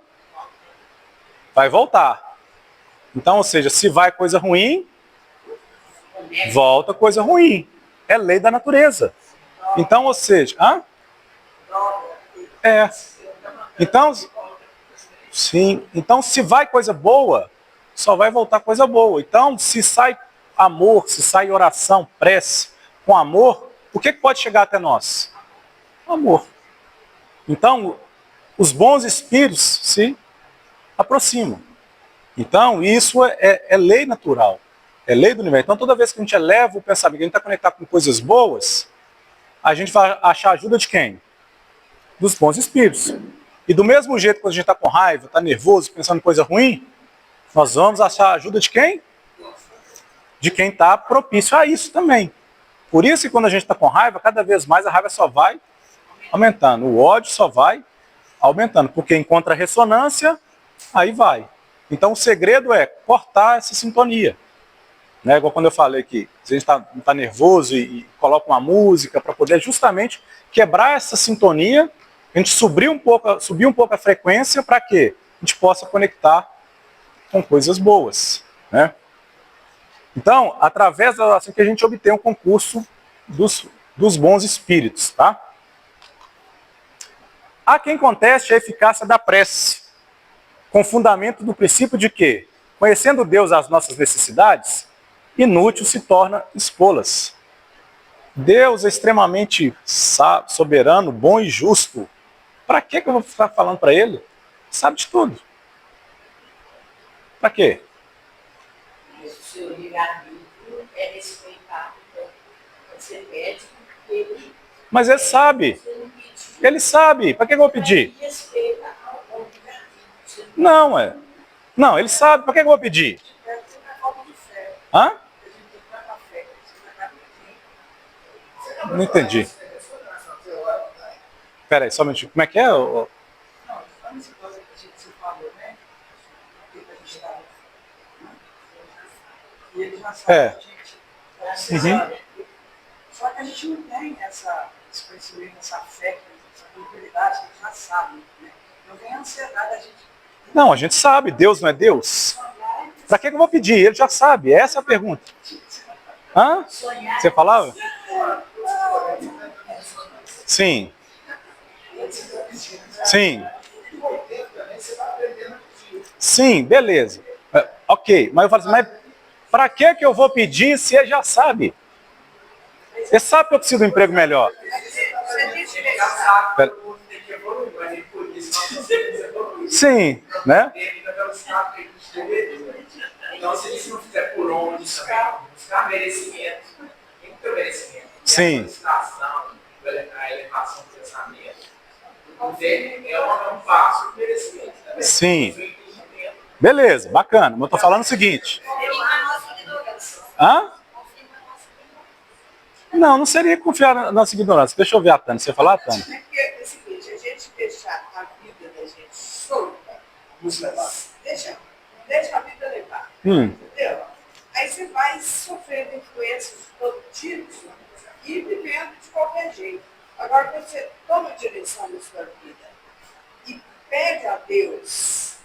vai voltar. Então, ou seja, se vai coisa ruim, volta coisa ruim. É lei da natureza. Então, ou seja, Então, sim. Então, se vai coisa boa, só vai voltar coisa boa. Então, se sai amor, se sai oração, prece com amor, o que pode chegar até nós? Amor. Então, os bons espíritos se aproximam. Então, isso é lei natural. É lei do universo. Então, toda vez que a gente eleva o pensamento, que a gente está conectado com coisas boas, a gente vai achar ajuda de quem? Dos bons espíritos. E do mesmo jeito, quando a gente está com raiva, está nervoso, pensando em coisa ruim, nós vamos achar ajuda de quem? De quem está propício a isso também. Por isso que quando a gente está com raiva, cada vez mais a raiva só vai aumentando. O ódio só vai aumentando. Porque encontra ressonância, aí vai. Então o segredo é cortar essa sintonia. Né? Igual quando eu falei que a gente está nervoso e coloca uma música para poder justamente quebrar essa sintonia, a gente subir um pouco a frequência para que a gente possa conectar com coisas boas. Né? Então, através da oração que a gente obtém um concurso dos bons espíritos. Tá? Há quem conteste a eficácia da prece, com fundamento do princípio de que, conhecendo Deus as nossas necessidades, inútil se torna expô-las. Deus é extremamente soberano, bom e justo. Para que eu vou ficar falando para ele? Sabe de tudo. Para quê? Mas o seu livre-arbítrio é respeitado. Você pede porque ele... Mas ele sabe. Ele sabe. Para que eu vou pedir? Respeita ao livre-arbítrio. Não, Não, ele sabe. Para que eu vou pedir? Hã? Não entendi. Espera aí, só um minutinho. Como é que é? Não, essa coisa que você falou, né? Que a gente estava. E ele já sabe, É. a gente. Só que a gente não tem esse conhecimento, essa fé, essa tranquilidade, que a gente já sabe. Né? Não vem a ansiedade, a gente. Não, a gente sabe. Deus não é Deus? Para que eu vou pedir? Ele já sabe. Essa é a pergunta. Hã? Você falava? Sim. Sim. Sim, beleza. Ok, mas eu falo assim, mas para que eu vou pedir se ele já sabe? Ele sabe que eu preciso de um emprego melhor. Sim, né? Então, se a gente não fizer por onde buscar merecimento, tem que ter merecimento. Sim. A elevação do pensamento. É um passo de merecimento. Também. Sim. Beleza, bacana. Mas eu tô falando o seguinte. Hã? Não seria confiar na nossa ignorância. Deixa eu ver a Tânia. Você falar, Tânia? É porque é o seguinte, a gente deixar a vida da gente solta, deixa a vida levar. Entendeu? Aí você vai sofrendo influências de todo tipo e vivendo de qualquer jeito. Agora, quando você toma direção na sua vida e pede a Deus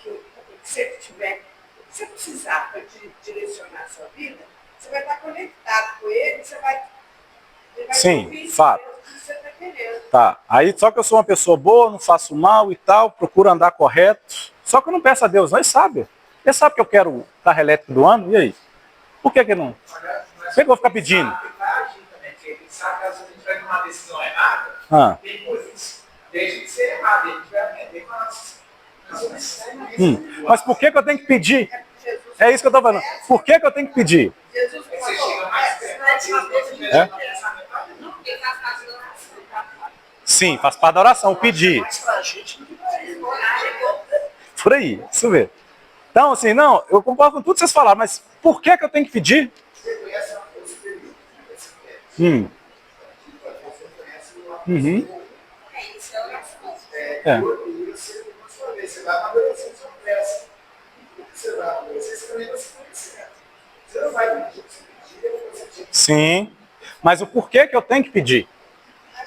que você tiver, o que você precisar para direcionar a sua vida, você vai estar conectado com ele, ele vai Sim, ouvir fato. o que você está querendo. Tá. Aí só que eu sou uma pessoa boa, não faço mal e tal, procuro andar correto. Só que eu não peço a Deus, não. Ele sabe. Ele sabe que eu quero carro elétrico do ano, e aí? Por que não? Por que eu vou ficar pedindo? Ele sabe que às vezes a gente vai tomar uma decisão errada, tem coisas. Deixa de ser errado, a gente vai aprender com as Mas por que eu tenho que pedir? É isso que eu estou falando. Por que eu tenho que pedir? Jesus Você falou, chega mais perto. Sim, faz parte da oração, pedir. Por aí, isso mesmo. Então, assim, não, eu concordo com tudo que vocês falaram, mas por que eu tenho que pedir? Você conhece uma coisa superior. Você vai amadurecer sua pressa. Você vai amadurecer, você também vai se conhecer. Você não vai pedir, você pedir. Sim, mas o porquê que eu tenho que pedir?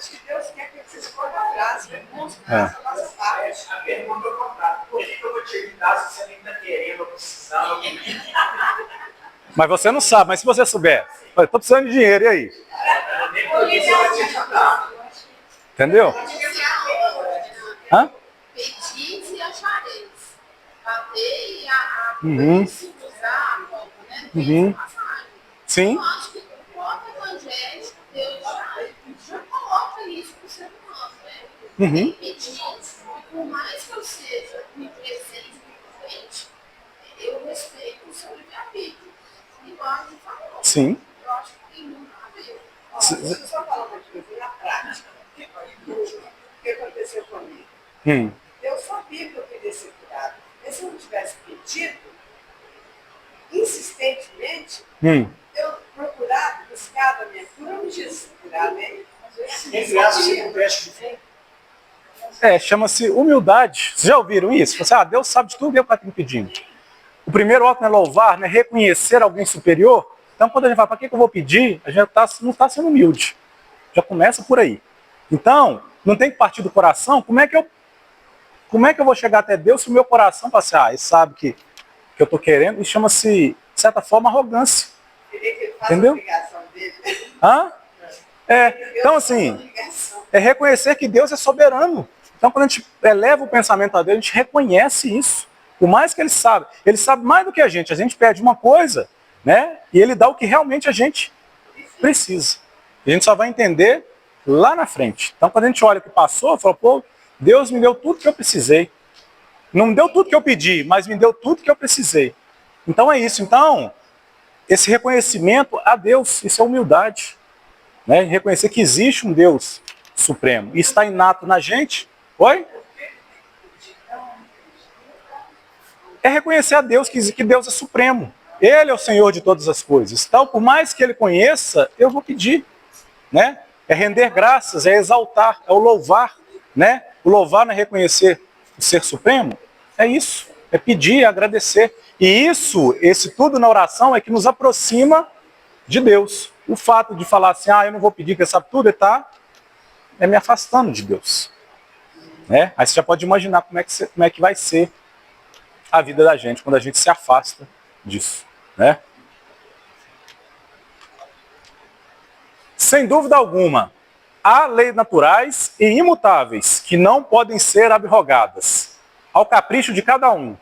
acho que Deus quer que vocês corram atrás, buscar a nossa parte. A pergunta é o contrário. Por que eu vou te evitar se você nem está querendo ou precisando? Mas você não sabe, mas se você souber, eu estou precisando de dinheiro, e aí? Entendeu? Hã? Pedis e achareis. Bater e Uhum. se usar, né? Uhum. Sim. Eu acho que o próprio evangelho, Deus já coloca isso para o ser humano, né? Uhum. Pedir, por mais que eu seja me presente, me frente, eu respeito o seu livre-arbítrio. Igual a gente falou. Sim. Eu acho que tem muito a ver. Deixa eu só falar uma coisa na prática. O que aconteceu comigo? Eu sabia que eu queria ser curado. Mas se eu não tivesse pedido, insistentemente, eu procurava, buscava a minha cura, eu não tinha se curar, né? Entre aspas, um teste de fé. Chama-se humildade. Vocês já ouviram isso? Você, Deus sabe de tudo e eu estou me pedindo. O primeiro ato não é louvar, não é reconhecer alguém superior. Então, quando a gente fala, para que eu vou pedir? A gente não está sendo humilde. Já começa por aí. Então, não tem que partir do coração. Como é que eu vou chegar até Deus se o meu coração fala assim, ele sabe que eu estou querendo? Isso chama-se, de certa forma, arrogância. Entendeu? Hã? Então, assim, é reconhecer que Deus é soberano. Então, quando a gente eleva o pensamento a Deus, a gente reconhece isso. Por mais que Ele sabe mais do que a gente pede uma coisa, né? E Ele dá o que realmente a gente precisa. E a gente só vai entender lá na frente. Então, quando a gente olha o que passou, fala, pô, Deus me deu tudo que eu precisei. Não me deu tudo que eu pedi, mas me deu tudo que eu precisei. Então é isso. Então, esse reconhecimento a Deus, isso é humildade. Né? Reconhecer que existe um Deus supremo. E está inato na gente. Oi? É reconhecer a Deus que Deus é supremo. Ele é o Senhor de todas as coisas. Então, por mais que Ele conheça, eu vou pedir. Né? É render graças, é exaltar, é o louvar. Né? O louvar não é reconhecer o Ser Supremo. É isso. É pedir, é agradecer. E isso, esse tudo na oração é que nos aproxima de Deus. O fato de falar assim, eu não vou pedir que Ele sabe tudo, é me afastando de Deus. Né? Aí você já pode imaginar como é que vai ser a vida da gente quando a gente se afasta disso. Né? Sem dúvida alguma, há leis naturais e imutáveis que não podem ser abrogadas, ao capricho de cada um.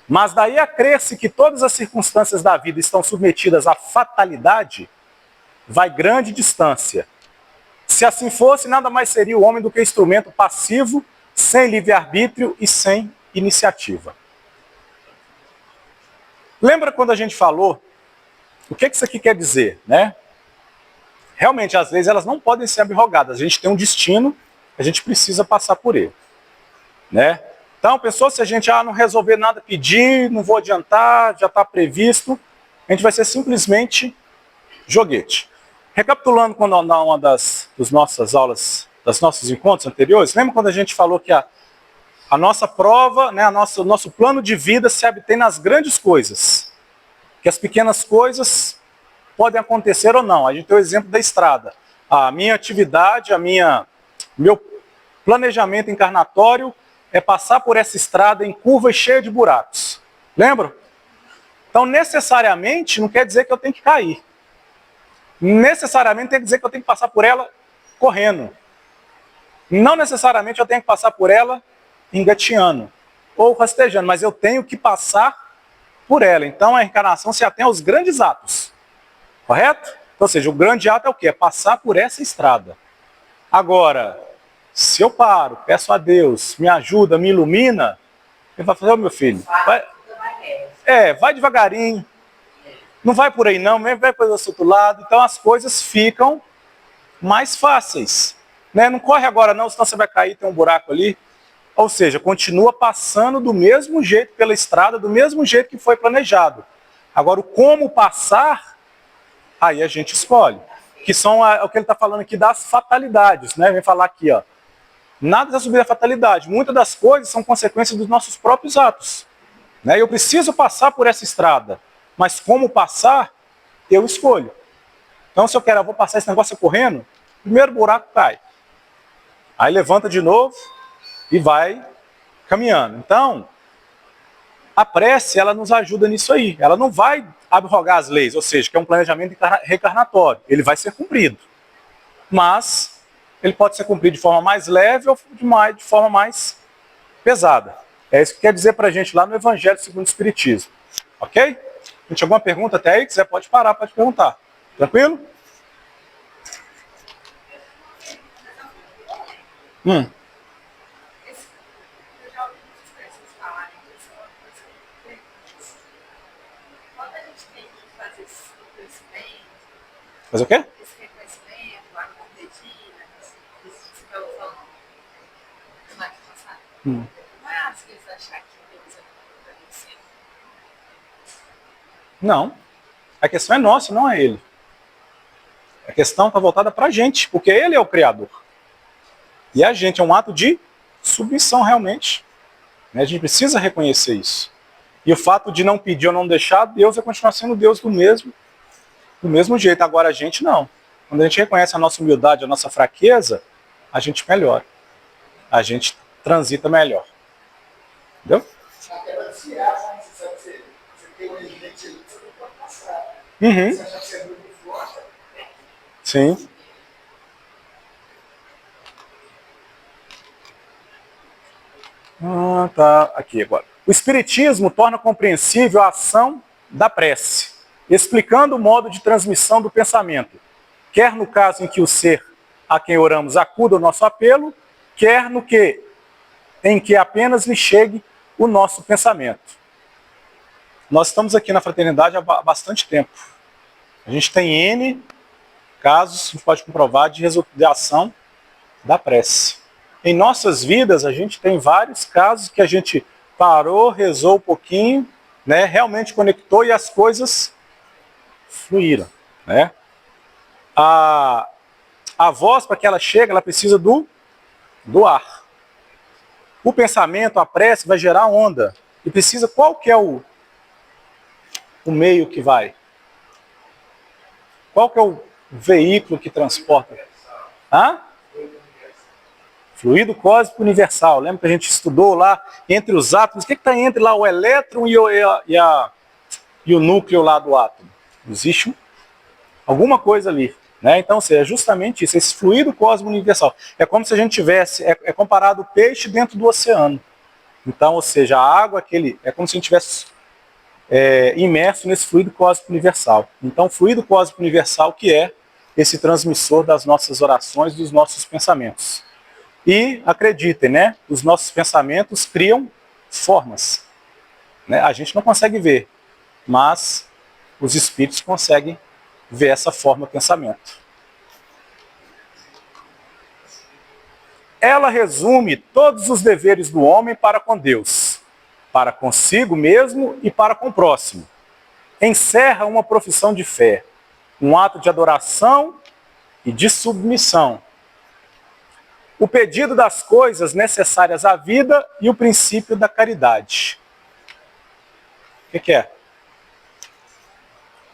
Mas daí a crer-se que todas as circunstâncias da vida estão submetidas à fatalidade, vai grande distância. Se assim fosse, nada mais seria o homem do que instrumento passivo, sem livre-arbítrio e sem iniciativa. Lembra quando a gente falou, o que isso aqui quer dizer, né? Realmente, às vezes, elas não podem ser abrogadas. A gente tem um destino, a gente precisa passar por ele. Né? Então, pensou se a gente não resolver nada, pedir, não vou adiantar, já está previsto, a gente vai ser simplesmente joguete. Recapitulando quando uma das nossas aulas, dos nossos encontros anteriores, lembra quando a gente falou que a nossa prova, né, o nosso plano de vida se obtém nas grandes coisas. Que as pequenas coisas podem acontecer ou não. A gente tem o exemplo da estrada. A minha atividade, meu planejamento encarnatório é passar por essa estrada em curvas cheias de buracos. Lembram? Então, necessariamente, não quer dizer que eu tenho que cair. Necessariamente tem que dizer que eu tenho que passar por ela correndo. Não necessariamente eu tenho que passar por ela engateando ou rastejando, mas eu tenho que passar por ela. Então, a encarnação se atém aos grandes atos. Correto? Então, ou seja, o grande ato é o quê? É passar por essa estrada. Agora, se eu paro, peço a Deus, me ajuda, me ilumina, ele vai fazer, meu filho, vai devagarinho, não vai por aí não, vai para o outro lado, então as coisas ficam mais fáceis. Né? Não corre agora não, senão você vai cair, tem um buraco ali. Ou seja, continua passando do mesmo jeito pela estrada, do mesmo jeito que foi planejado. Agora, o como passar, aí a gente escolhe. Que são o que ele está falando aqui das fatalidades. Né? Vem falar aqui, ó. Nada está subindo a fatalidade. Muitas das coisas são consequências dos nossos próprios atos. Né? Eu preciso passar por essa estrada. Mas como passar, eu escolho. Então, se eu quero, eu vou passar esse negócio correndo, primeiro buraco cai. Aí levanta de novo e vai caminhando. Então, a prece, ela nos ajuda nisso aí. Ela não vai abrogar as leis, ou seja, que é um planejamento reencarnatório. Ele vai ser cumprido. Mas ele pode ser cumprido de forma mais leve ou de forma mais pesada. É isso que quer dizer para a gente lá no Evangelho segundo o Espiritismo. Ok? Gente, alguma pergunta até aí? Quiser, pode parar, pode perguntar. Tranquilo? Eu já ouvi muitas pessoas falarem disso. Quando a gente tem que fazer esse reconhecimento, Mas o quê? a corrigida, esse que eu falo, mais passado. Não é às vezes achar que Deus é para você. Não. A questão é nossa, não é ele. A questão está voltada para a gente, porque ele é o Criador. E a gente é um ato de submissão realmente. A gente precisa reconhecer isso. E o fato de não pedir ou não deixar, Deus vai continuar sendo Deus do mesmo jeito. Agora a gente não. Quando a gente reconhece a nossa humildade, a nossa fraqueza, a gente melhora. A gente transita melhor. Entendeu? Até para desviar, sabe? Você sabe que você tem um evidente ali que você não pode passar. Uhum. Você acha que você é muito forte? Sim. Tá aqui agora. O Espiritismo torna compreensível a ação da prece, explicando o modo de transmissão do pensamento, quer no caso em que o ser a quem oramos acuda ao nosso apelo, quer em que apenas lhe chegue o nosso pensamento. Nós estamos aqui na Fraternidade há bastante tempo. A gente tem N casos, a gente pode comprovar, de ação da prece. Em nossas vidas, a gente tem vários casos que a gente parou, rezou um pouquinho, né, realmente conectou e as coisas fluíram. Né? A voz, para que ela chegue, ela precisa do ar. O pensamento, a prece, vai gerar onda. E precisa, qual que é o meio que vai? Qual que é o veículo que transporta? Fluido cósmico universal. Lembra que a gente estudou lá entre os átomos? O que está entre lá o elétron e o núcleo lá do átomo? Existe alguma coisa ali. Né? Então, é justamente isso, esse fluido cósmico universal. É como se a gente tivesse, é comparado o peixe dentro do oceano. Então, ou seja, a água, é como se a gente tivesse imerso nesse fluido cósmico universal. Então, o fluido cósmico universal que é esse transmissor das nossas orações, dos nossos pensamentos. E, acreditem, né, os nossos pensamentos criam formas. Né? A gente não consegue ver, mas os espíritos conseguem ver essa forma de pensamento. Ela resume todos os deveres do homem para com Deus, para consigo mesmo e para com o próximo. Encerra uma profissão de fé, um ato de adoração e de submissão. O pedido das coisas necessárias à vida e o princípio da caridade. O que é?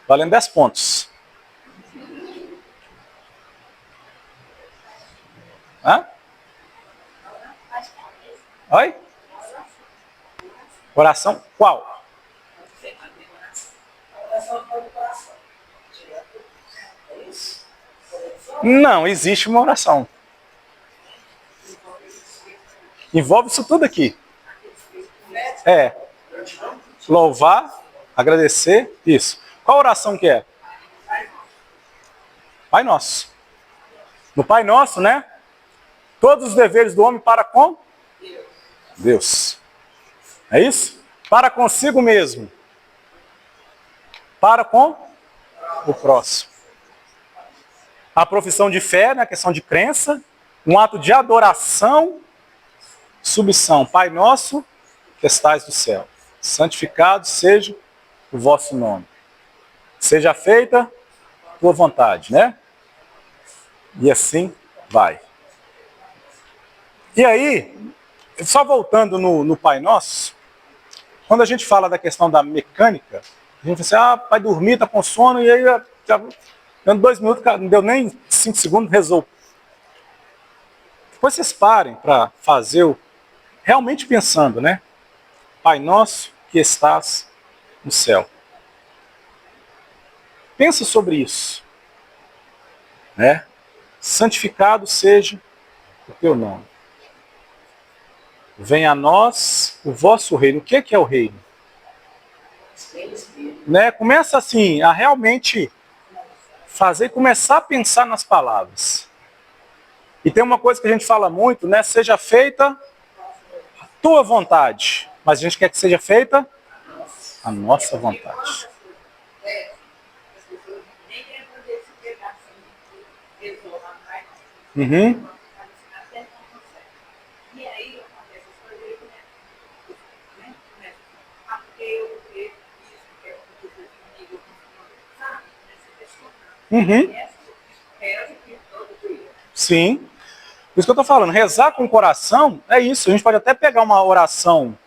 Valendo 10 pontos. Oi? Oração qual? Não, existe uma oração. Envolve isso tudo aqui. Louvar, agradecer, isso. Qual oração que é? Pai Nosso. No Pai Nosso, né? Todos os deveres do homem para com Deus. É isso? Para consigo mesmo. Para com o próximo. A profissão de fé, né? A questão de crença. Um ato de adoração. Submissão. Pai Nosso, que estais no céu. Santificado seja o vosso nome. Seja feita a tua vontade, né? E assim vai. E aí, só voltando no Pai Nosso, quando a gente fala da questão da mecânica, a gente fala assim, vai dormir, tá com sono, e aí, já, dando 2 minutos, não deu nem 5 segundos, rezou. Depois vocês parem para fazer realmente pensando, né? Pai Nosso que estás no céu. Pensa sobre isso. Né? Santificado seja o teu nome. Venha a nós o vosso reino. O que é o reino? Né? Começa assim, a realmente fazer, começar a pensar nas palavras. E tem uma coisa que a gente fala muito, né? Seja feita a tua vontade. Mas a gente quer que seja feita a nossa vontade. Uhum. E aí acontece as coisas, ele começa, né? Ah, porque eu isso, porque eu fiz comigo, sabe? Uhum. Sim. Por isso que eu estou falando, rezar com o coração é isso. A gente pode até pegar uma oração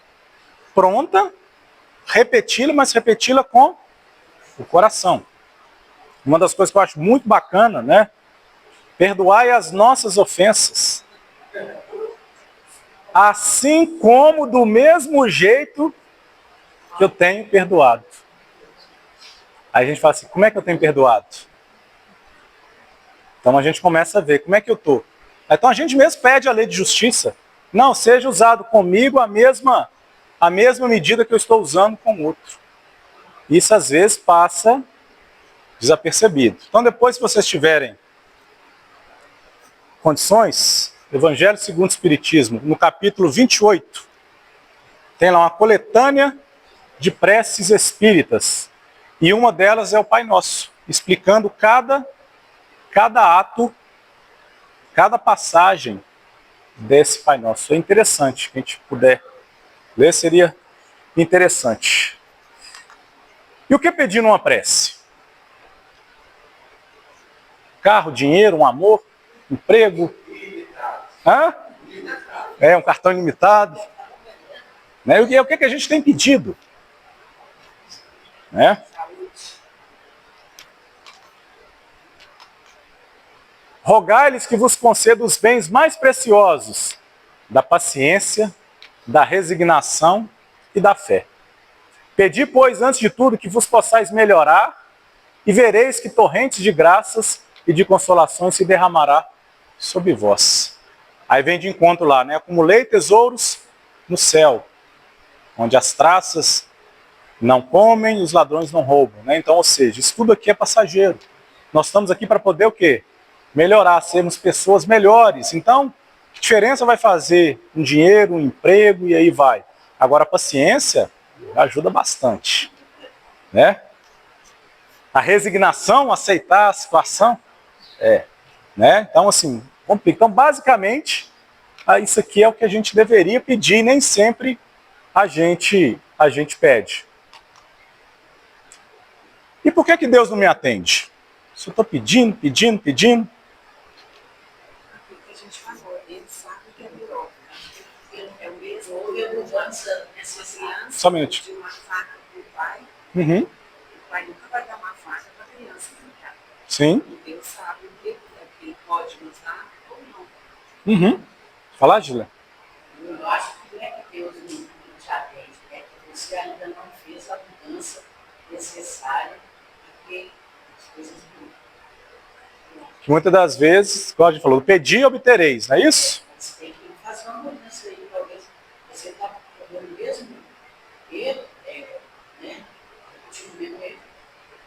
pronta, repeti-la, mas repeti-la com o coração. Uma das coisas que eu acho muito bacana, né? Perdoai as nossas ofensas, assim como do mesmo jeito que eu tenho perdoado. Aí a gente fala assim, como é que eu tenho perdoado? Então a gente começa a ver como é que eu estou. Então a gente mesmo pede a lei de justiça. Não, seja usado comigo a mesma medida que eu estou usando com o outro. Isso às vezes passa desapercebido. Então depois, se vocês tiverem condições, Evangelho segundo o Espiritismo, no capítulo 28, tem lá uma coletânea de preces espíritas. E uma delas é o Pai Nosso, explicando cada ato, cada passagem desse Pai Nosso. É interessante, se a gente puder ler, seria interessante. E o que pedir numa prece? Carro, dinheiro, um amor, emprego? Hã? Um cartão ilimitado. Né? E o que a gente tem pedido? Né? Rogai-lhes que vos conceda os bens mais preciosos da paciência, da resignação e da fé. Pedi, pois, antes de tudo, que vos possais melhorar, e vereis que torrentes de graças e de consolações se derramará sobre vós. Aí vem de encontro lá, né? Acumulei tesouros no céu, onde as traças não comem e os ladrões não roubam, né? Então, ou seja, isso tudo aqui é passageiro. Nós estamos aqui para poder o quê? Melhorar, sermos pessoas melhores. Então, que diferença vai fazer um dinheiro, um emprego e aí vai? Agora, a paciência ajuda bastante, né? A resignação, aceitar a situação, né? Então, assim, complica. Então, basicamente, isso aqui é o que a gente deveria pedir e nem sempre a gente pede. E por que Deus não me atende? Se eu estou pedindo, Aquilo que a gente falou, ele sabe que é pior. Ele é o mesmo, só um minuto. de uma faca para o pai, Uhum. o pai nunca vai dar uma faca para a criança brincar. Sim. E Deus sabe o que ele pode nos dar ou não. Uhum. Falar, Gila? Eu acho que não é que Deus não te atende, é que você ainda não fez a mudança necessária para que as coisas mudem. Que muitas das vezes, como a gente falou, pedir e obtereis, não é isso? Você tem que fazer uma mudança aí, talvez você está fazendo o mesmo erro, né? O mesmo erro.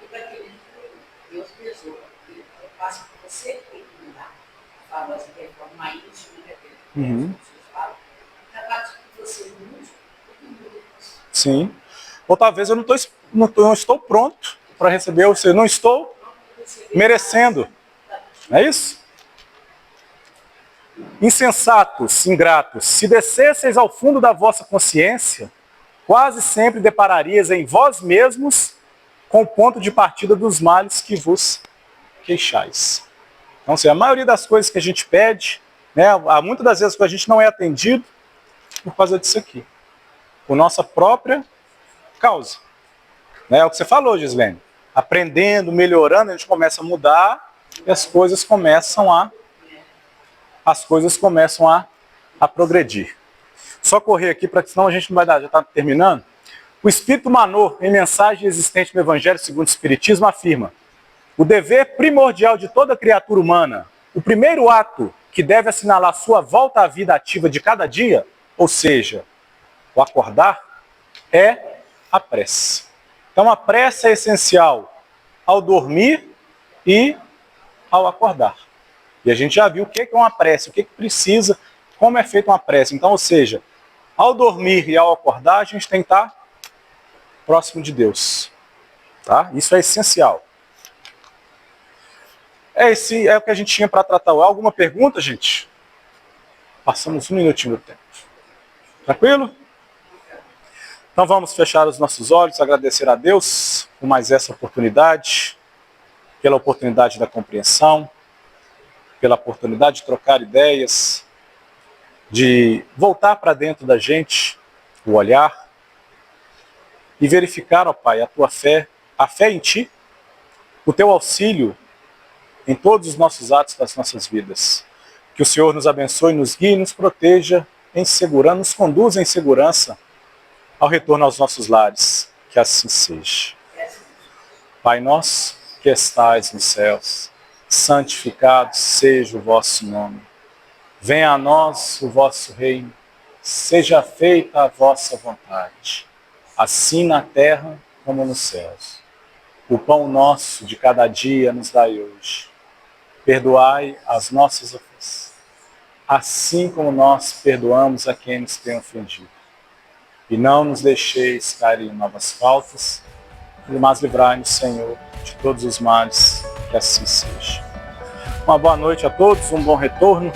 E para que Deus pesou, eu faço que você tem que mudar. Fala assim, reformar isso, né? Uhum. Capaz que você mude, Sim. Ou talvez eu não estou pronto para receber, ou seja, não estou merecendo. Não é isso? Insensatos, ingratos, se descesseis ao fundo da vossa consciência, quase sempre depararias em vós mesmos com o ponto de partida dos males que vos queixais. Então, assim, a maioria das coisas que a gente pede, né, muitas das vezes que a gente não é atendido por causa disso aqui. Por nossa própria causa. Né, é o que você falou, Gislene. Aprendendo, melhorando, a gente começa a mudar e as coisas começam a progredir. Só correr aqui, para que senão a gente não vai dar, já está terminando. O Espírito Manor, em mensagem existente no Evangelho segundo o Espiritismo, afirma: O dever primordial de toda criatura humana, o primeiro ato que deve assinalar sua volta à vida ativa de cada dia, ou seja, o acordar, é a prece. Então a prece é essencial ao dormir e ao acordar. E a gente já viu o que é uma prece, o que precisa, como é feita uma prece. Então, ou seja, ao dormir e ao acordar, a gente tem que estar próximo de Deus. Tá? Isso é essencial. Esse é o que a gente tinha para tratar. Alguma pergunta, gente? Passamos um minutinho do tempo. Tranquilo? Então vamos fechar os nossos olhos, agradecer a Deus por mais essa oportunidade, pela oportunidade da compreensão, pela oportunidade de trocar ideias, de voltar para dentro da gente, o olhar, e verificar, ó Pai, a tua fé, a fé em Ti, o Teu auxílio em todos os nossos atos das nossas vidas. Que o Senhor nos abençoe, nos guie, nos proteja em segurança, nos conduza em segurança ao retorno aos nossos lares. Que assim seja. Pai nosso, que estais nos céus, santificado seja o vosso nome. Venha a nós o vosso reino, seja feita a vossa vontade, assim na terra como nos céus. O pão nosso de cada dia nos dai hoje. Perdoai as nossas ofensas, assim como nós perdoamos a quem nos tem ofendido. E não nos deixeis cair em novas faltas, mas livrai-nos, Senhor, de todos os males, que assim seja. Uma boa noite a todos, um bom retorno.